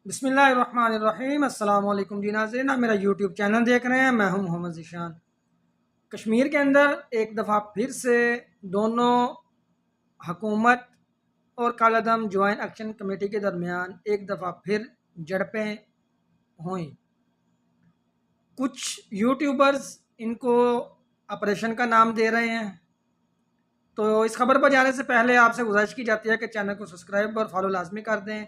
बिस्मिल्लाहिर्रहमानिर्रहीम। अस्सलाम वालेकुम जी नाज़रीन, आप मेरा यूट्यूब चैनल देख रहे हैं। मैं हूं मोहम्मद ज़ीशान। कश्मीर के अंदर एक दफ़ा फिर से दोनों हकूमत और कालादम जॉइंट एक्शन कमेटी के दरमियान एक दफ़ा फिर झड़पें हुई। कुछ यूट्यूबर्स इनको ऑपरेशन का नाम दे रहे हैं। तो इस खबर पर जाने से पहले आपसे गुजारिश की जाती है कि चैनल को सब्सक्राइब और फॉलो लाजमी कर दें,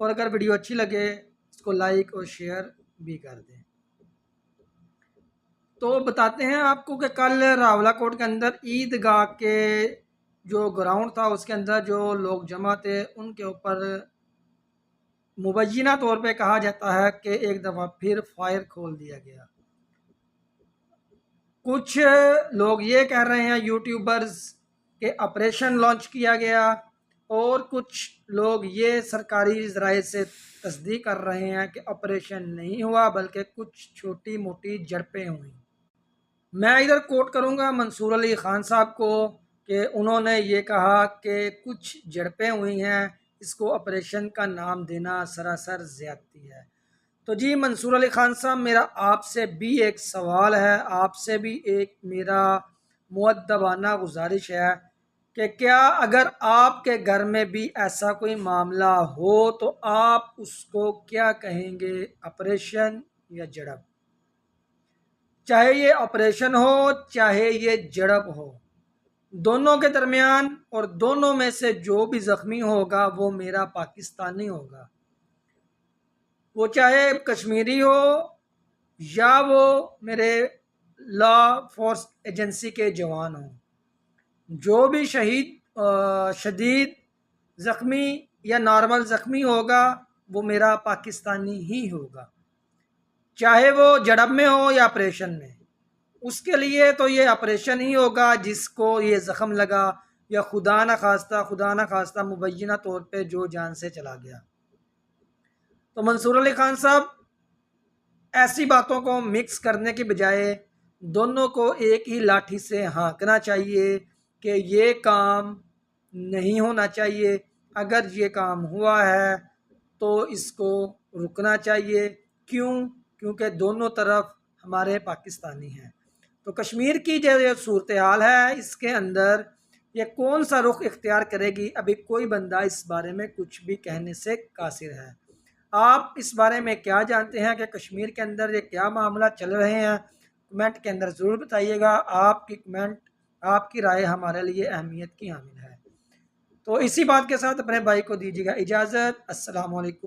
और अगर वीडियो अच्छी लगे इसको लाइक और शेयर भी कर दें। तो बताते हैं आपको कि कल रावलाकोट के अंदर ईदगाह के जो ग्राउंड था उसके अंदर जो लोग जमा थे उनके ऊपर मुबैना तौर पे कहा जाता है कि एक दफ़ा फिर फायर खोल दिया गया। कुछ लोग ये कह रहे हैं यूट्यूबर्स के ऑपरेशन लॉन्च किया गया, और कुछ लोग ये सरकारी ज़राए से तस्दीक कर रहे हैं कि ऑपरेशन नहीं हुआ बल्कि कुछ छोटी मोटी झड़पें हुई। मैं इधर कोट करूंगा मंसूर अली ख़ान साहब को कि उन्होंने ये कहा कि कुछ झड़पें हुई हैं, इसको ऑपरेशन का नाम देना सरासर ज़्यादती है। तो जी मंसूर अली ख़ान साहब, मेरा आपसे भी एक सवाल है, आपसे भी एक मेरा मुअद्दबाना गुजारिश है कि क्या अगर आपके घर में भी ऐसा कोई मामला हो तो आप उसको क्या कहेंगे, ऑपरेशन या झड़प? चाहे ये ऑपरेशन हो चाहे ये झड़प हो, दोनों के दरमियान और दोनों में से जो भी ज़ख्मी होगा वो मेरा पाकिस्तानी होगा। वो चाहे कश्मीरी हो या वो मेरे लॉ फोर्स एजेंसी के जवान हों, जो भी शदीद ज़ख्मी या नॉर्मल ज़ख्मी होगा वो मेरा पाकिस्तानी ही होगा, चाहे वो झड़प में हो या ऑपरेशन में। उसके लिए तो ये ऑपरेशन ही होगा जिसको ये ज़ख़म लगा, या खुदा ना खास्ता मुबैना तौर पे जो जान से चला गया। तो मंसूर अली ख़ान साहब, ऐसी बातों को मिक्स करने की बजाय दोनों को एक ही लाठी से हाँकना चाहिए कि ये काम नहीं होना चाहिए। अगर ये काम हुआ है तो इसको रुकना चाहिए। क्यों? क्योंकि दोनों तरफ हमारे पाकिस्तानी हैं। तो कश्मीर की जो सूरत हाल है इसके अंदर ये कौन सा रुख इख्तियार करेगी, अभी कोई बंदा इस बारे में कुछ भी कहने से कासिर है। आप इस बारे में क्या जानते हैं कि कश्मीर के अंदर ये क्या मामला चल रहे हैं? कमेंट के अंदर ज़रूर बताइएगा। आपकी कमेंट, आपकी राय हमारे लिए अहमियत की हामिल है। तो इसी बात के साथ अपने भाई को दीजिएगा इजाज़त। अस्सलाम वालेकुम।